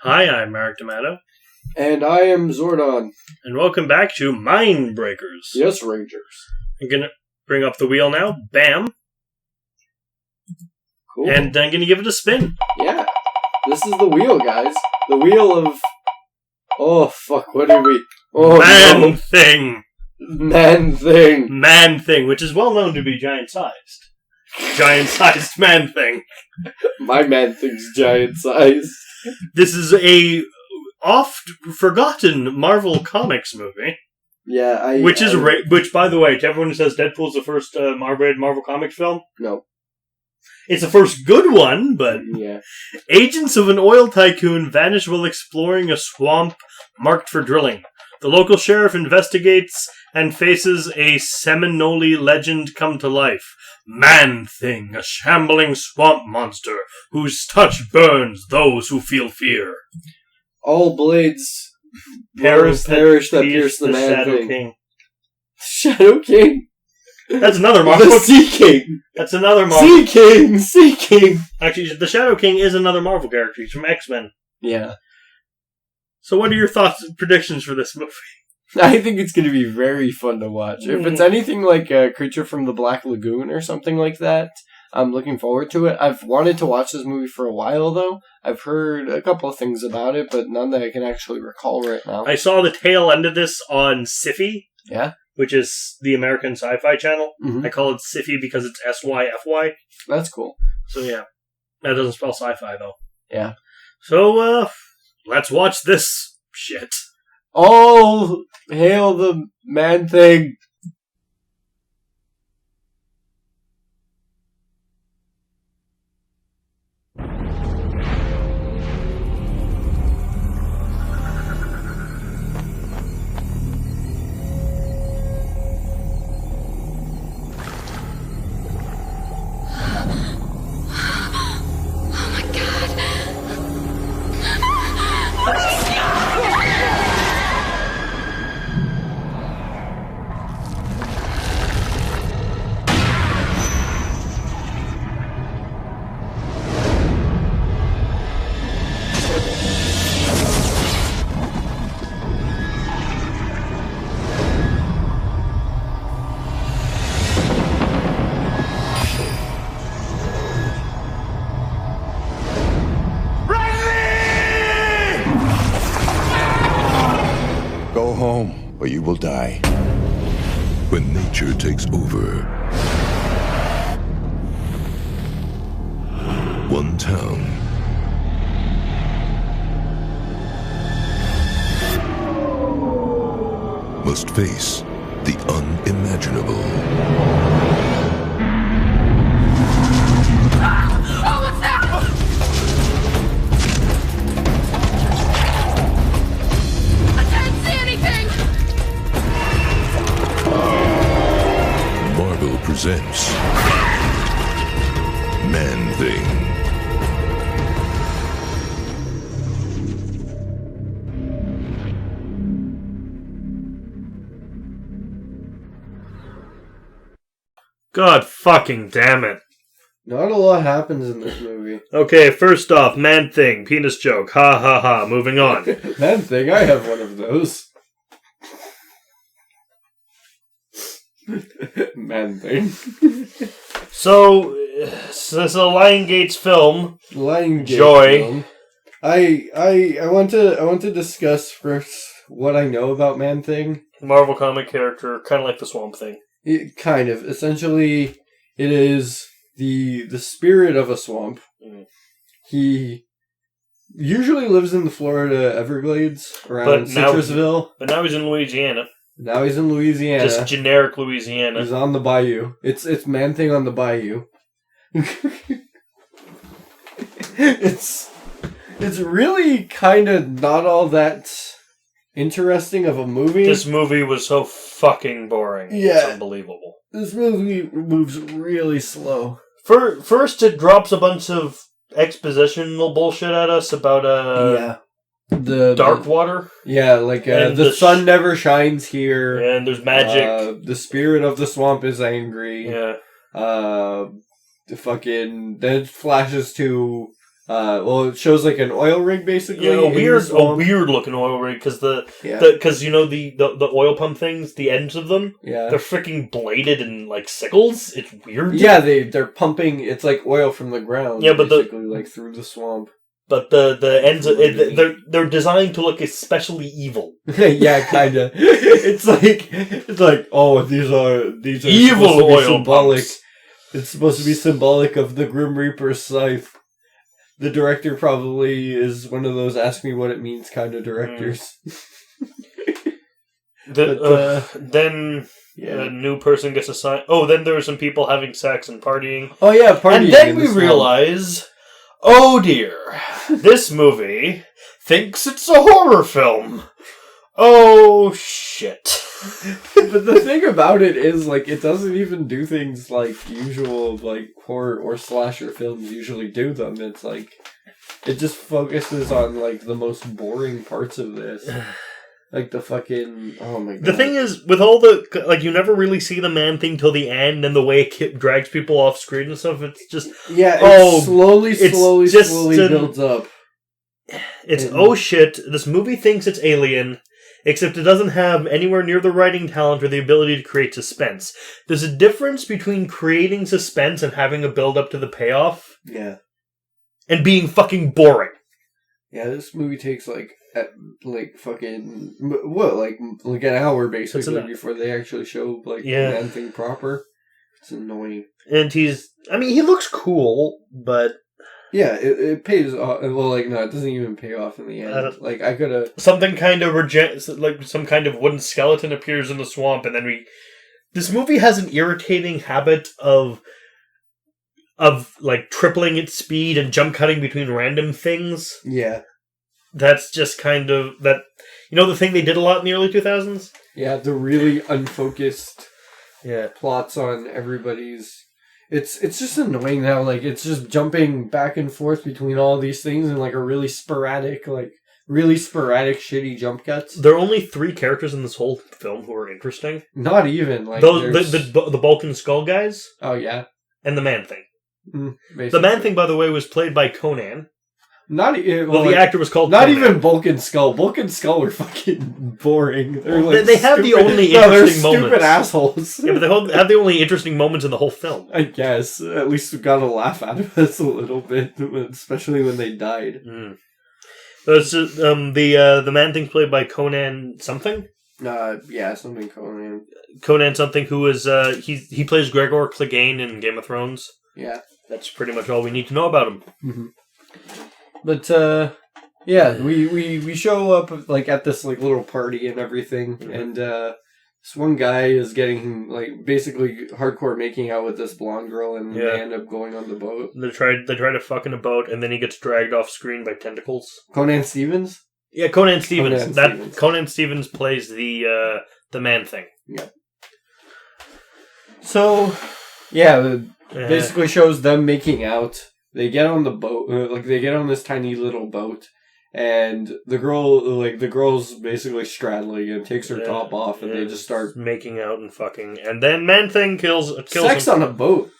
Hi, I'm Marek D'Amato. And I am Zordon. And welcome back to Mindbreakers. Yes, Rangers. I'm going to bring up the wheel now. Bam. Cool. And I'm going to give it a spin. Yeah. This is the wheel, guys. The wheel of... Oh, fuck. What did we... Oh, Thing. Man Thing. Man Thing, which is well known to be giant-sized. Giant-sized Man Thing. My Man Thing's giant-sized. This is a oft-forgotten Marvel Comics movie. Yeah, Which, by the way, to everyone who says Deadpool's the first Marvel Comics film... No. It's the first good one, but... Yeah. Agents of an oil tycoon vanish while exploring a swamp marked for drilling. The local sheriff investigates and faces a Seminole legend come to life. Man-Thing, a shambling swamp monster whose touch burns those who feel fear. All blades perish that pierce the Man-Thing. King. Shadow King? That's another Marvel. The Sea King. That's another Marvel. Sea King. Actually, the Shadow King is another Marvel character. He's from X-Men. Yeah. So what are your thoughts and predictions for this movie? I think it's going to be very fun to watch. If it's anything like a Creature from the Black Lagoon or something like that, I'm looking forward to it. I've wanted to watch this movie for a while, though. I've heard a couple of things about it, but none that I can actually recall right now. I saw the tail end of this on Syfy. Yeah? Which is the American Sci-Fi Channel. Mm-hmm. I call it Syfy because it's SYFY. That's cool. So yeah. That doesn't spell sci-fi, though. Yeah. So, let's watch this shit. All hail the Man-Thing. Go home, or you will die. When nature takes over, one town must face the unimaginable. Marvel presents Man-Thing. God fucking damn it. Not a lot happens in this movie. Okay, first off, Man-Thing, penis joke, ha ha ha, moving on. Man-Thing, I have one of those. Man-Thing. So, this is a Lion Gates film. Lion Gates Joy. film. I want to discuss first what I know about Man-Thing. Marvel comic character, kind of like the Swamp Thing. Kind of. Essentially, it is the spirit of a swamp. Mm. He usually lives in the Florida Everglades around Citrusville. But now he's in Louisiana. Now he's in Louisiana. Just generic Louisiana. He's on the bayou. It's Man-Thing on the bayou. It's really kind of not all that interesting of a movie. This movie was so fucking boring. Yeah. It's unbelievable. This movie moves really slow. First, it drops a bunch of expositional bullshit at us about the dark water. Yeah, like the sun never shines here, and there's magic. The spirit of the swamp is angry. Yeah. Then it flashes to It shows like an oil rig basically. Yeah, in the weird looking oil rig because Yeah. because you know the oil pump things, the ends of them, Yeah. they're freaking bladed and like sickles. It's weird. Yeah, they're pumping. It's like oil from the ground. Yeah, but basically like through the swamp. But the ends of it, they're designed to look especially evil. Yeah, kinda. It's like oh these are Evil supposed to be oil symbolic. pumps. It's supposed to be symbolic of the Grim Reaper's scythe. The director probably is one of those ask me what it means kind of directors. Then a new person gets assigned. Oh, then there are some people having sex and partying. Oh yeah, partying. And then we realize, oh dear, this movie thinks it's a horror film. Oh shit. But the thing about it is, like, it doesn't even do things like usual, like, horror or slasher films usually do them. It's like, it just focuses on, like, the most boring parts of this. Like, the fucking, oh my god. The thing is, with all the, like, you never really see the man thing till the end, and the way it drags people off screen and stuff, it's just, yeah, it slowly builds up. It's, oh shit, this movie thinks it's Alien, except it doesn't have anywhere near the writing talent or the ability to create suspense. There's a difference between creating suspense and having a build-up to the payoff. Yeah. And being fucking boring. Yeah, this movie takes, like fucking, like an hour, basically, before they actually show, like, the man thing proper. It's annoying. And he looks cool, but... Yeah, it pays off. Well, like, no, it doesn't even pay off in the end. Like, I could have... Something kind of like some kind of wooden skeleton appears in the swamp, and then this movie has an irritating habit of like, tripling its speed and jump cutting between random things. Yeah. That's just kind of... that. You know the thing they did a lot in the early 2000s? Yeah, the really unfocused Yeah. plots on everybody's... It's just annoying now, like, it's just jumping back and forth between all these things and, like, a really sporadic shitty jump cuts. There are only 3 characters in this whole film who are interesting. Not even, like... The Bulk and Skull guys. Oh, yeah. And the Man Thing. Basically. The Man Thing, by the way, was played by Conan. The actor was called not Conan. even Bulk and Skull. Bulk and Skull are fucking boring. They're like they have the only interesting moments. Stupid assholes. Yeah, but they have the only interesting moments in the whole film. I guess. At least we got a laugh out of us a little bit, especially when they died. It's just, the Man Thing's played by Conan something. Yeah, something Conan. Conan something, who is he plays Gregor Clegane in Game of Thrones. Yeah, that's pretty much all we need to know about him. Mm-hmm. But yeah, we show up like at this like little party and everything, and this one guy is getting like basically hardcore making out with this blonde girl, and they end up going on the boat. They try to fuck in a boat, and then he gets dragged off screen by tentacles. Conan Stevens. Yeah, Conan Stevens. Conan Stevens plays the Man Thing. Yeah. So, yeah, basically shows them making out. They get on the boat, they get on this tiny little boat, and the girl's basically straddling and takes her top off, and they just start making out and fucking, and then Man Thing kills sex him. On a boat.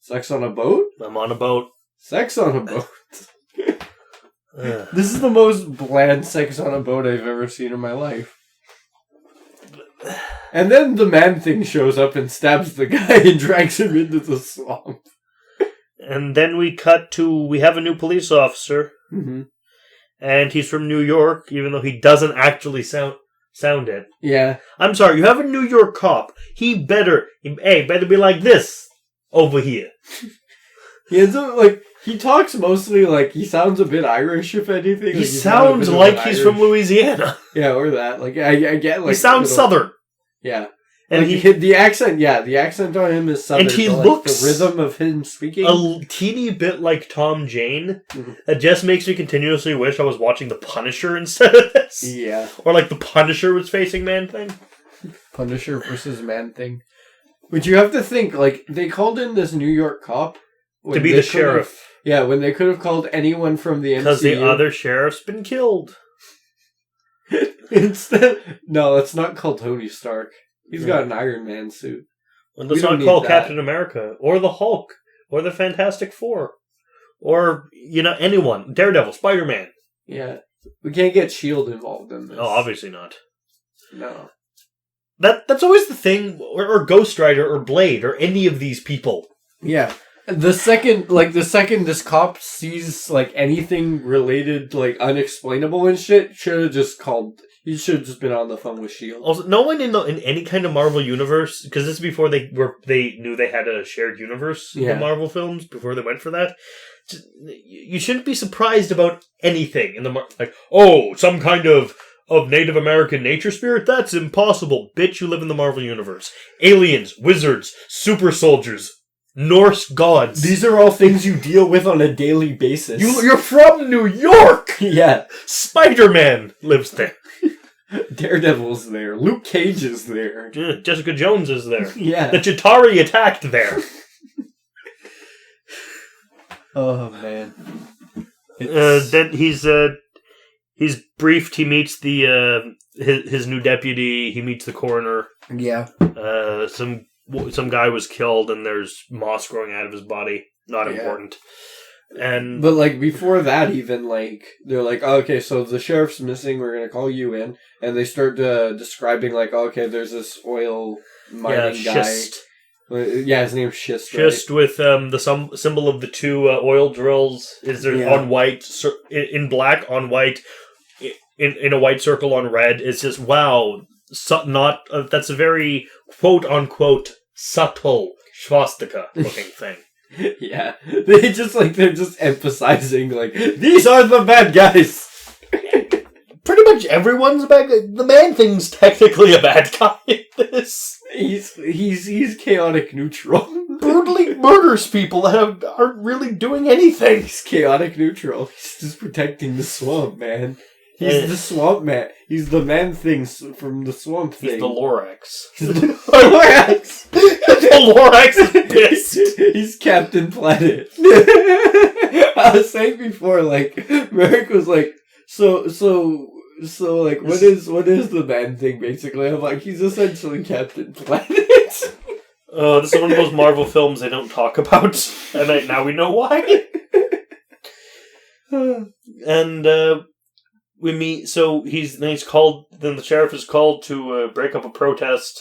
Sex on a boat? I'm on a boat. Sex on a boat. This is the most bland sex on a boat I've ever seen in my life. And then the Man Thing shows up and stabs the guy and drags him into the swamp. And then we have a new police officer. Mm-hmm. And he's from New York, even though he doesn't actually sound it. Yeah. I'm sorry, you have a New York cop. He better be like this over here. He talks mostly like he sounds a bit Irish, if anything. He sounds like he's from Louisiana. Yeah, or that. Like I get like he sounds Southern. Yeah. And like, the accent on him is Southern. And he looks the rhythm of him speaking a teeny bit like Tom Jane. Mm-hmm. That just makes me continuously wish I was watching The Punisher instead of this. Yeah. Or like The Punisher was facing Man Thing. Punisher versus Man Thing. But you have to think, like, they called in this New York cop to be the sheriff. Yeah, when they could have called anyone from the MCU. Because the other sheriff's been killed. No, let's not call Tony Stark. He's got an Iron Man suit. And let's not call Captain America, or the Hulk, or the Fantastic Four, Or, anyone. Daredevil, Spider-Man. Yeah. We can't get S.H.I.E.L.D. involved in this. Oh, obviously not. No. That's always the thing, or Ghost Rider, or Blade, or any of these people. Yeah. The second this cop sees, anything related, unexplainable and shit, he should have just been on the phone with S.H.I.E.L.D. Also, no one in any kind of Marvel universe, because this is before they knew they had a shared universe in the Marvel films, before they went for that. You shouldn't be surprised about anything in the some kind of Native American nature spirit? That's impossible. Bitch, you live in the Marvel universe. Aliens, wizards, super soldiers, Norse gods. These are all things you deal with on a daily basis. You're from New York! Yeah. Spider-Man lives there. Daredevil's there. Luke Cage is there. Jessica Jones is there. Yeah. The Chitauri attacked there. Oh, man. Then he's briefed. He meets his new deputy. He meets the coroner. Yeah. Some guy was killed, and there's moss growing out of his body. Not important. But before that, even they're like, oh, okay, so the sheriff's missing. We're gonna call you in, and they start describing okay, there's this oil mining guy. Schist. Yeah, his name's Schist. Schist with the symbol of the two oil drills. Is there on white, in black on white, in a white circle on red? It's just wow. That's a very quote unquote subtle swastika looking thing. Yeah, they're just emphasizing these are the bad guys. Pretty much everyone's a bad guy. The Man-Thing's technically a bad guy in this. He's chaotic neutral. Brutally murders people that aren't really doing anything. He's chaotic neutral. He's just protecting the swamp, man. He's the swamp man. He's the Man-Thing from the swamp thing. He's the Lorax. The Lorax! The Lorax is pissed. He's Captain Planet. I was saying before, Merrick was so what is the Man-Thing basically? I'm he's essentially Captain Planet. This is one of those Marvel films they don't talk about, and now we know why. And we meet. So he's called. Then the sheriff is called to break up a protest.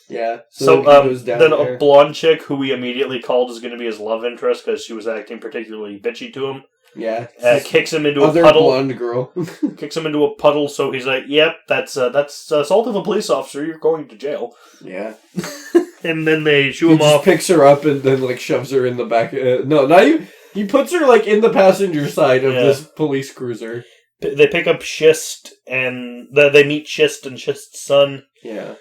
Yeah. So he goes down then there. A blonde chick who we immediately called is going to be his love interest because she was acting particularly bitchy to him. Yeah. Kicks him into a other puddle. blonde girl. Kicks him into a puddle. So he's like, "Yep, that's assault of a police officer. You're going to jail." Yeah. And then they shoo him off. Picks her up and then shoves her in the back. No, not even. He puts her in the passenger side of this police cruiser. They pick up Schist and they meet Schist and Schist's son. Yeah.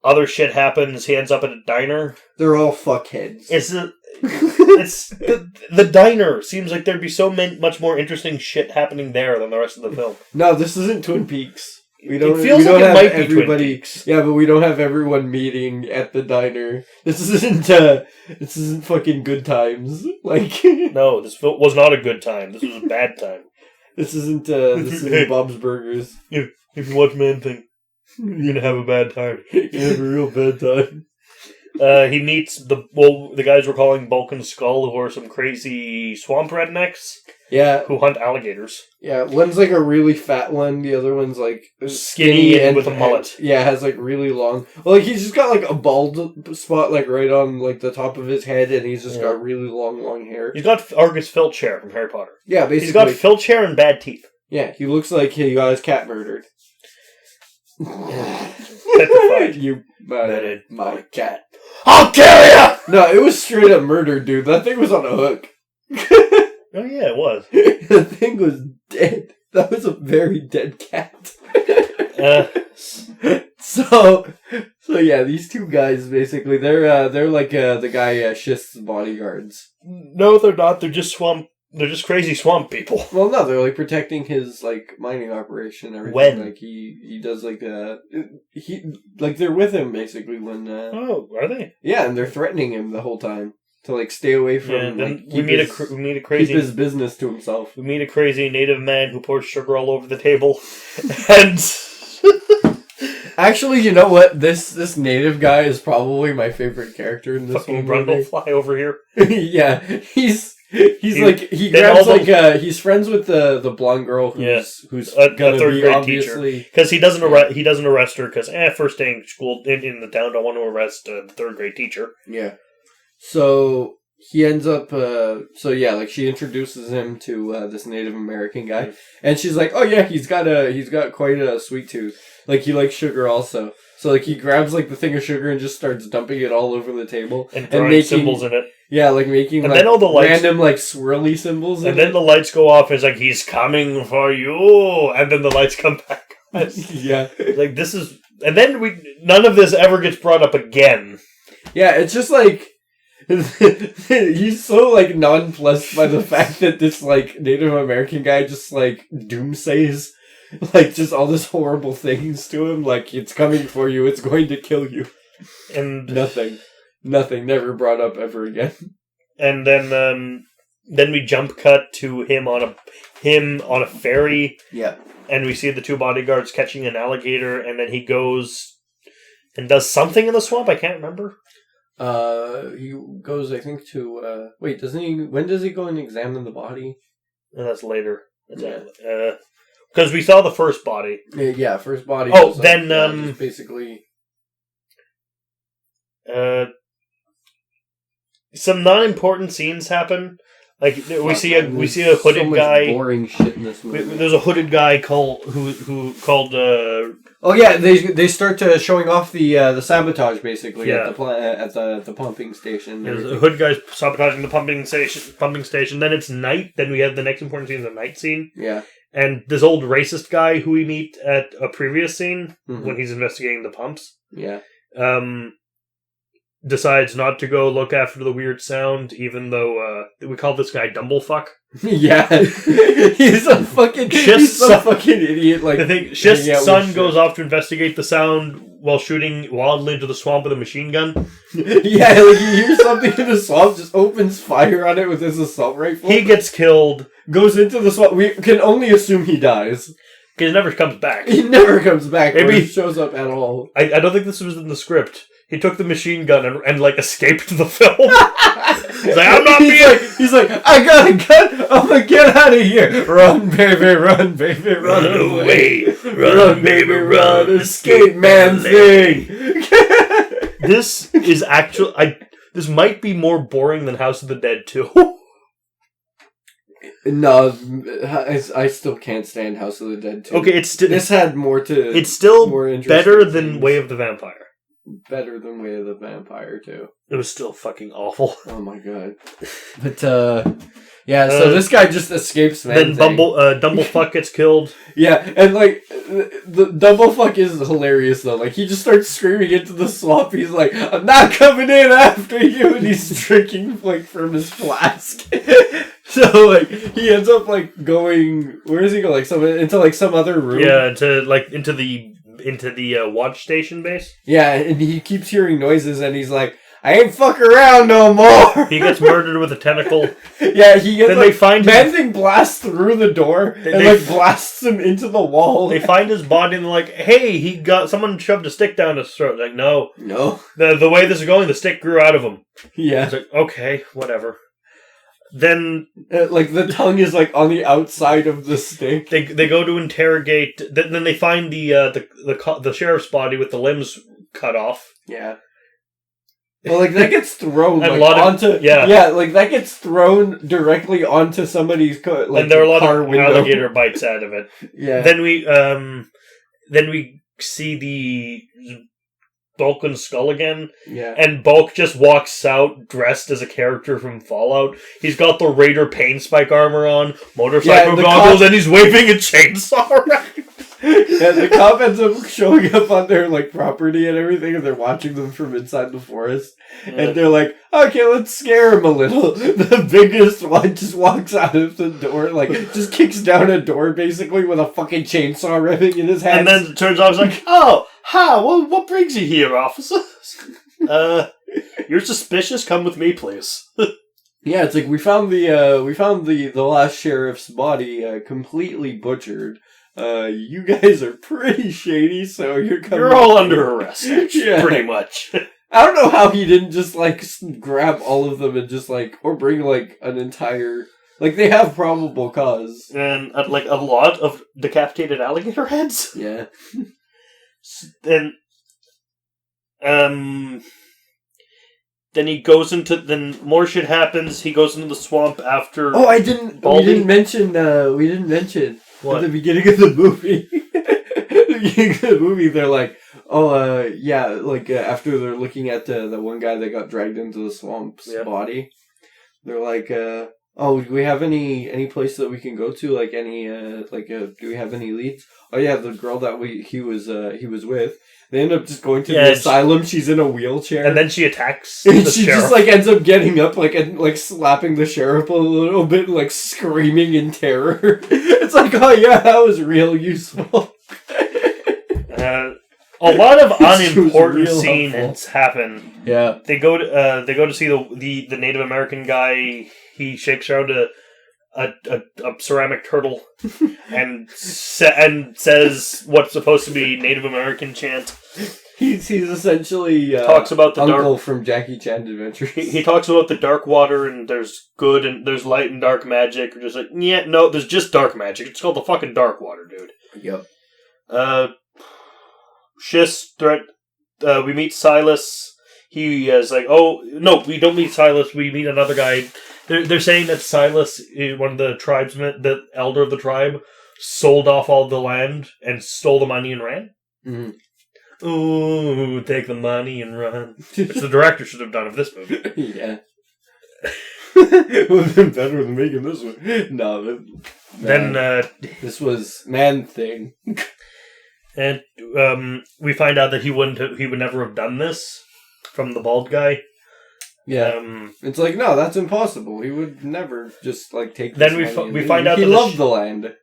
Other shit happens. He ends up at a diner. They're all fuckheads. It's the diner. Seems like there'd be so much more interesting shit happening there than the rest of the film. No, this isn't Twin Peaks. It feels like it might be Twin Peaks. Yeah, but we don't have everyone meeting at the diner. This isn't fucking Good Times. No, this was not a good time. This was a bad time. This isn't Bob's Burgers. If you watch Man-Thing, you're gonna have a bad time. You have a real bad time. He meets the guys we're calling Bulk and Skull, who are some crazy swamp rednecks. Yeah. Who hunt alligators. Yeah, one's a really fat one, the other one's skinny and with a mullet. Has really long. Well, he's just got a bald spot right on the top of his head, and he's just got really long hair. He's got Argus Filch hair from Harry Potter. Yeah, basically. He's got Filch hair and bad teeth. Yeah, he looks like he got his cat murdered. Petrified. You murdered my cat. I'll kill you! No, it was straight up murder, dude. That thing was on a hook. Oh yeah, it was. The thing was dead. That was a very dead cat. So yeah, these two guys basically they're the guy Schist's bodyguards. No, they're not. They're just swamp. They're just crazy swamp people. Well, no, they're protecting his mining operation and everything. When he does they're with him basically when. Oh, are they? Yeah, and they're threatening him the whole time to stay away from. Yeah, then we meet a crazy. Keep his business to himself. We meet a crazy native man who pours sugar all over the table, and. Actually, you know what? This native guy is probably my favorite character in this fucking whole movie. Brundle fly over here. Yeah, he's He grabs he's friends with the blonde girl who's gonna third be grade obviously teacher, because he doesn't arrest her because first day in school in the town, don't want to arrest the third grade teacher. Yeah. So he ends up she introduces him to this Native American guy, and she's like, oh yeah, he's got quite a sweet tooth, like he likes sugar also. So he grabs the thing of sugar and just starts dumping it all over the table and making symbols in it. Yeah, making and then all the lights, random swirly symbols. And then the lights go off. And it's he's coming for you, and then the lights come back. Yeah, this is, and then none of this ever gets brought up again. Yeah, it's just he's so nonplussed by the fact that this Native American guy just doomsays just all this horrible things to him, it's coming for you, it's going to kill you, and nothing never brought up ever again. And then we jump cut to him on a ferry. Yeah, and we see the two bodyguards catching an alligator, and then he goes and does something in the swamp. I can't remember. He goes, I think, to wait. Doesn't he? When does he go and examine the body? And that's later. Because we saw the first body. Yeah, first body. Oh, then basically. Some non-important scenes happen. We see a hooded guy. Boring shit in this movie. There's a hooded guy called. Oh yeah, they start showing off the sabotage basically at the pumping station. There's a hood guy sabotaging the pumping station. Then it's night. Then we have the next important scene, the night scene. Yeah. And this old racist guy who we meet at a previous scene when he's investigating the pumps. Yeah. Decides not to go look after the weird sound, even though we call this guy Dumblefuck. Yeah, he's a fucking idiot. I think Shist's son goes off to investigate the sound while shooting wildly into the swamp with a machine gun. Yeah, he hears something in the swamp, just opens fire on it with his assault rifle. He gets killed, goes into the swamp. We can only assume he dies. Because he never comes back. He never comes back. Maybe he shows up at all. I don't think this was in the script. He took the machine gun and escaped the film. He's I'm not being... He's like, I got a gun! I'm gonna get out of here! Run, baby, run away! Run, baby, run! Escape man thing! This is this might be more boring than House of the Dead 2. No, I still can't stand House of the Dead 2. Okay, this had more to... It's still better than Way of the Vampire. Better than Way of the Vampire, too. It was still fucking awful. Oh my god. But, so this guy just escapes, man. Then Dumblefuck gets killed. Yeah, and, the Dumblefuck is hilarious, though. He just starts screaming into the swamp. He's like, I'm not coming in after you! And he's drinking, from his flask. So, he ends up, going... Where does he go? Into some other room? Yeah, into the watch station base. Yeah, and he keeps hearing noises, and he's like, I ain't fuck around no more! He gets murdered with a tentacle. Yeah, he gets, then they find Man-Thing blasts through the door, and blasts him into the wall. They find his body, and they're like, hey, someone shoved a stick down his throat. No. The way this is going, the stick grew out of him. Yeah. It's okay, whatever. Then the tongue is on the outside of the stick. They go to interrogate. Then they find the sheriff's body with the limbs cut off. Yeah. Well, that gets thrown that gets thrown directly onto somebody's car. And there are a lot of alligator bites out of it. Yeah. Then we see the Bulk and Skull again. Yeah. And Bulk just walks out dressed as a character from Fallout. He's got the Raider pain spike armor on, motorcycle goggles, and he's waving a chainsaw around. Yeah, the cop ends up showing up on their property and everything, and they're watching them from inside the forest. Yeah. And they're like, okay, let's scare him a little. The biggest one just walks out of the door, just kicks down a door basically with a fucking chainsaw ripping in his hand. And then it turns out it's well, what brings you here, officer? You're suspicious? Come with me, please. Yeah, it's we found the last sheriff's body completely butchered. You guys are pretty shady, so you're all under arrest, yeah. pretty much. I don't know how he didn't just, like, grab all of them and just, like, or bring, like, an entire... Like, they have probable cause. And, like, a lot of decapitated alligator heads. Yeah. Then he goes into... Then more shit happens. He goes into the swamp after... Oh, we didn't mention What? at the beginning of the movie. The beginning of the movie, they're like, after they're looking at the one guy that got dragged into the swamp's body, they're like, do we have any place that we can go to? Like do we have any leads? Oh yeah, the girl that he was with. They end up just going to the asylum. She's in a wheelchair, and then she attacks and the she sheriff. just like ends up getting up, and slapping the sheriff a little bit, like screaming in terror. It's like, oh yeah, that was real useful. A lot of unimportant scenes happen. Yeah, they go to see the Native American guy. He shakes around a ceramic turtle and says what's supposed to be Native American chant. He's essentially talks about the Uncle dark from Jackie Chan Adventures. He talks about the dark water and there's good and there's light and dark magic. We're just like, yeah, no, there's just dark magic. It's called the fucking dark water, dude. Yep. Schist threat. We meet Silas. He is like, oh no, we don't meet Silas. We meet another guy. They're saying that Silas, one of the tribesmen, the elder of the tribe, sold off all the land and stole the money and ran. Mm-hmm. Ooh, take the money and run. Which the director should have done of this movie. Yeah. It would have been better than making this one. No, but then this was Man-Thing. And we find out that he would never have done this from the bald guy. Yeah, it's like, no, that's impossible. He would never just like take. Then this we find out he that loved the land.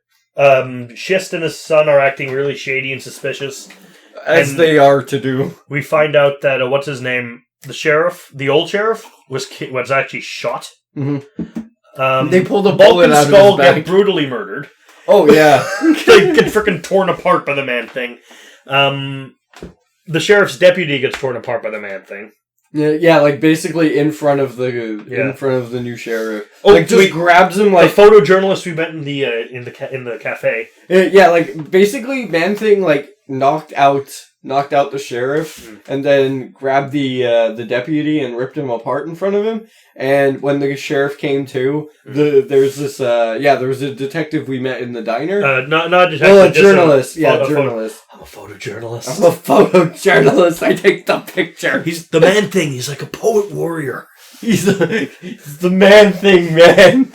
Schist and his son are acting really shady and suspicious, as they are to do. We find out that what's his name, the old sheriff, was actually shot. Mm-hmm. They pulled a Bulk bullet and out Skull of his back. get brutally murdered. Oh yeah, They get freaking torn apart by the Man-Thing. The sheriff's deputy gets torn apart by the Man-Thing. Yeah, like basically in front of the new sheriff. Oh, like just grabs him like the photojournalist we met in the cafe. Yeah, like basically Man-Thing like knocked out the sheriff and then grabbed the deputy and ripped him apart in front of him. And when the sheriff came to, there was a detective we met in the diner. Not a detective. Well, a journalist. Journalist. I'm a photojournalist. I'm a photojournalist. I take the picture. He's the Man-Thing. He's like a poet warrior. He's the Man-Thing, man.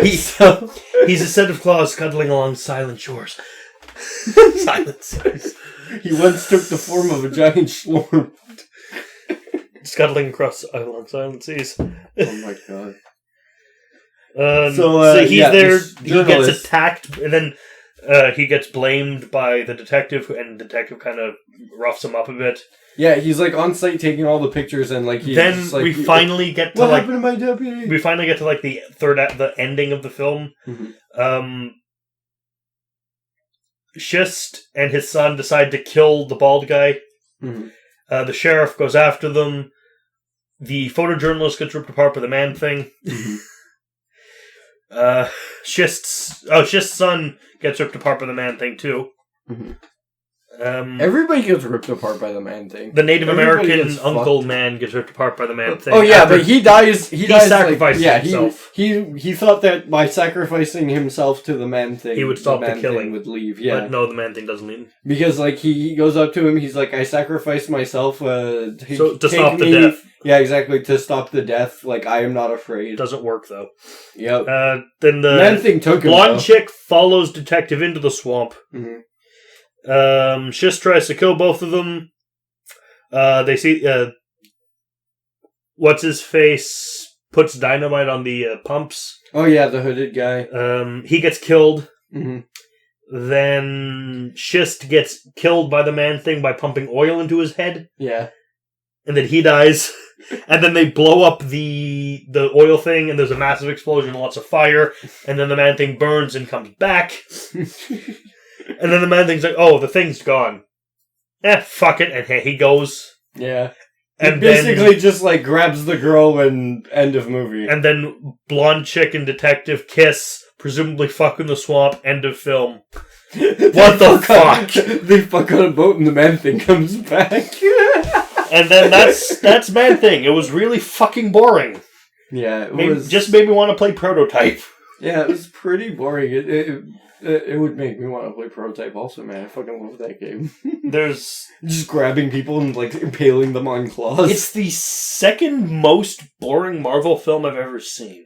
He's a set of claws cuddling along silent shores. Silence. He once took the form of a giant schlorm. Scuttling across along silent seas. Oh my god. So he's there, he gets attacked, and then he gets blamed by the detective, and the detective kind of roughs him up a bit. Yeah, he's like on site taking all the pictures, and like he's then just, like, we finally get to what happened to my deputy? We finally get to like the the ending of the film. Mm-hmm. Schist and his son decide to kill the bald guy. Mm-hmm. The sheriff goes after them. The photojournalist gets ripped apart by the Man-Thing. Mm-hmm. Schist's son gets ripped apart by the Man-Thing too. Mm-hmm. Everybody gets ripped apart by the Man-Thing. The Native American uncle man gets ripped apart by the Man-Thing. Oh yeah, but he dies. He dies. Sacrifices himself. He thought that by sacrificing himself to the Man-Thing, he would stop the killing. Would leave. Yeah, but no, the Man-Thing doesn't leave. Because like he goes up to him, he's like, "I sacrificed myself to stop the death." Yeah, exactly, to stop the death. Like, I am not afraid. Doesn't work though. Yep. Then the Man-Thing took him. Blonde chick follows detective into the swamp. Mm-hmm. Schist tries to kill both of them. They see what's his face puts dynamite on the pumps. Oh yeah, the hooded guy. He gets killed. Mm-hmm. Then Schist gets killed by the Man-Thing by pumping oil into his head. Yeah. And then he dies. And then they blow up the oil thing, and there's a massive explosion, lots of fire, and then the Man-Thing burns and comes back. And then the Man-Thing's like, oh, the thing's gone. Fuck it, and he goes. Yeah. And basically just like grabs the girl and end of movie. And then blonde chick and detective kiss, presumably fuck in the swamp, end of film. What the fuck? They fuck on a boat and the Man-Thing comes back. And then that's Man-Thing. It was really fucking boring. Yeah, it was... Just made me want to play Prototype. Yeah, it was pretty boring. It would make me want to play Prototype also, man. I fucking love that game. There's... Just grabbing people and, like, impaling them on claws. It's the second most boring Marvel film I've ever seen.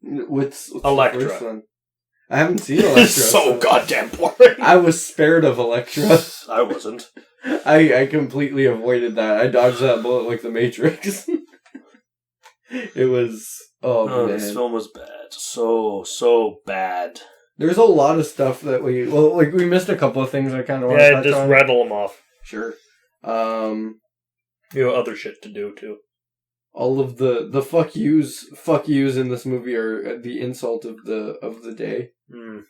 What's Elektra. The first one? I haven't seen Elektra. It's so goddamn boring. I was spared of Elektra. I wasn't. I completely avoided that. I dodged that bullet like the Matrix. It was... Oh, man. This film was bad. So bad. There's a lot of stuff that we missed a couple of things I kind of want to touch just on. rattle them off. Sure. Other shit to do, too. All of the fuck yous in this movie are the insult of the day. Mm.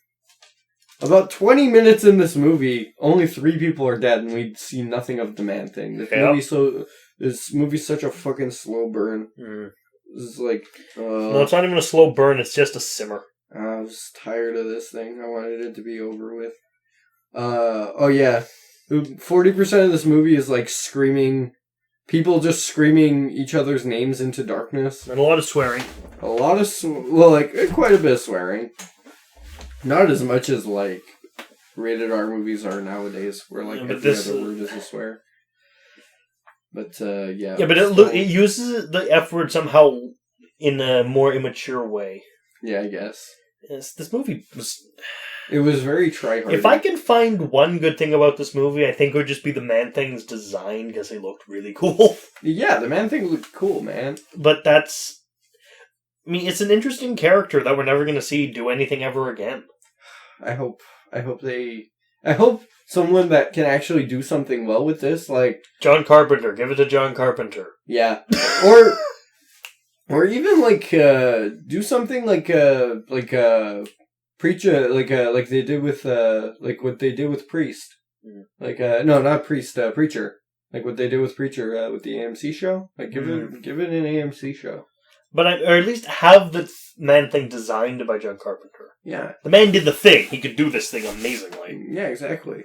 About 20 minutes in this movie, only 3 people are dead, and we see nothing of the Man-Thing. This movie's such a fucking slow burn. Mm. It's like... no, it's not even a slow burn, it's just a simmer. I was tired of this thing. I wanted it to be over with. Oh yeah. 40% of this movie is like screaming... People just screaming each other's names into darkness. And a lot of swearing. Quite a bit of swearing. Not as much as, like, rated R movies are nowadays, where, like, every other word is a swear. But, yeah. Yeah, but it uses the F word somehow in a more immature way. Yeah, I guess. Yes, this movie was... It was very try-hard. If I can find one good thing about this movie, I think it would just be the Man-Thing's design, because they looked really cool. Yeah, the Man-Thing looked cool, man. But that's... I mean, it's an interesting character that we're never going to see do anything ever again. I hope someone that can actually do something well with this, like... John Carpenter. Give it to John Carpenter. Yeah. Or even, like, do something like preach like they did with like what they did with Priest. Like no, not Priest, Preacher. Like what they did with Preacher with the AMC show. Like give it an AMC show. But or at least have the Man-Thing designed by John Carpenter. Yeah. The man did the thing. He could do this thing amazingly. Yeah, exactly.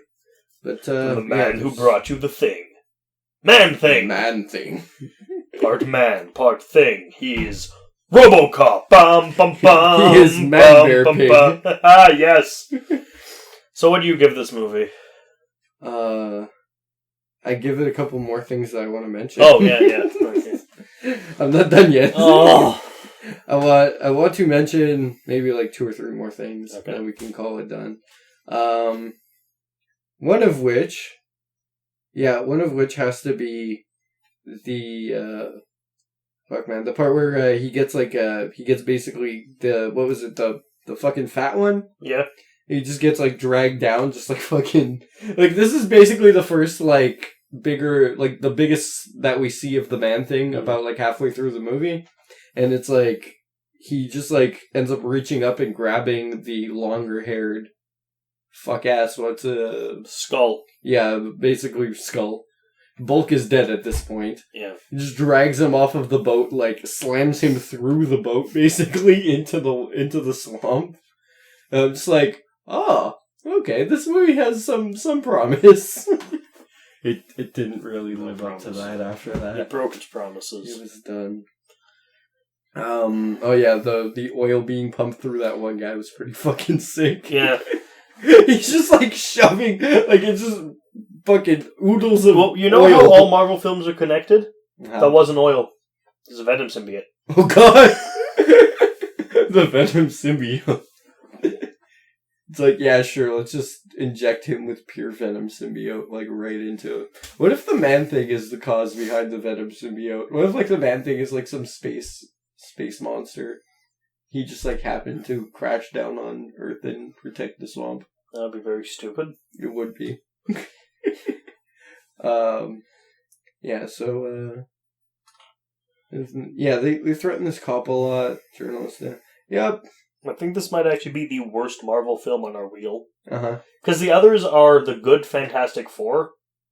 But the man who brought you the thing. Man-Thing. Man-Thing. Part man, part thing. He is RoboCop. Bum bum bum. He is Man Bear Pig. Ah, yes. So, what do you give this movie? I give it a couple more things that I want to mention. Oh yeah. Okay. I'm not done yet. Oh. I want to mention maybe like 2 or 3 more things, okay. And we can call it done. One of which has to be the the part where he gets basically the fucking fat one. Yeah. He just gets like dragged down, just like fucking like this is basically the first like bigger like the biggest that we see of the Man-Thing about like halfway through the movie, and it's like he just like ends up reaching up and grabbing the longer haired fuck ass Skull. Yeah, basically Skull. Bulk is dead at this point. Yeah. He just drags him off of the boat, like slams him through the boat basically into the swamp. And I'm just like, oh, okay, this movie has some promise. It didn't really live up to that after that. It broke its promises. It was done. Oh yeah, the oil being pumped through that one guy was pretty fucking sick. Yeah. He's just like shoving, like it's just fucking oodles of Well, you know oil. how all Marvel films are connected? How? That wasn't oil. It's a Venom symbiote. Oh god! The Venom symbiote. It's like, yeah, sure, let's just inject him with pure Venom symbiote, like, right into it. What if the Man-Thing is the cause behind the Venom symbiote? What if, like, the Man-Thing is, like, some space monster? He just, like, happened to crash down on Earth and protect the swamp. That'd be very stupid. It would be. Yeah, so, yeah, they threaten this cop a lot, journalist. Yep. I think this might actually be the worst Marvel film on our wheel. Uh-huh. Because the others are the good Fantastic Four,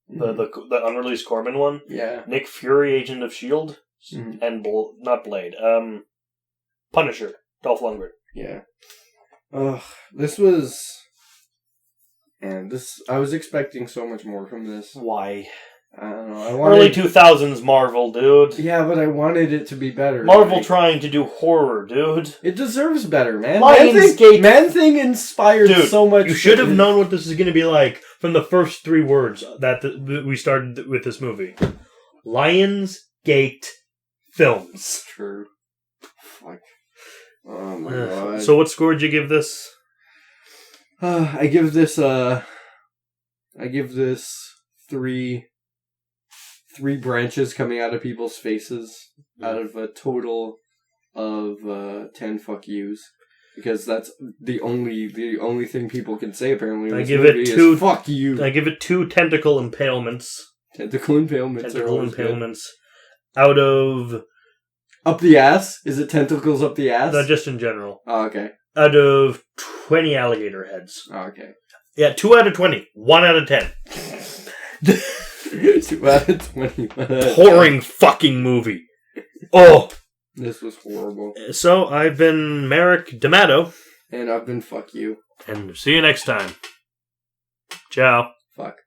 the unreleased Corman one. Yeah. Nick Fury, Agent of S.H.I.E.L.D., and not Blade. Punisher, Dolph Lundgren. Yeah. Ugh, this was... And I was expecting so much more from this. Why? I don't know. Early 2000s Marvel, dude. Yeah, but I wanted it to be better. Marvel trying to do horror, dude. It deserves better, man. Man-Thing inspired so much. You should have known what this is going to be like from the first 3 words that we started with this movie. Lionsgate Films. True. Fuck. Oh my god. So what score did you give this? I give this 3 branches coming out of people's faces out of a total of 10 fuck yous, because that's the only thing people can say apparently in this movie is fuck you. I give it 2 tentacle impalements. Tentacle impalements Out of up the ass. Is it tentacles up the ass? No, just in general. Oh, okay. Out of 20 alligator heads. Oh, okay. Yeah, 2 out of 20. 1 out of 10. 2 out of 20. Pouring fucking movie. Oh! This was horrible. So, I've been Merrick D'Amato. And I've been fuck you. And see you next time. Ciao. Fuck.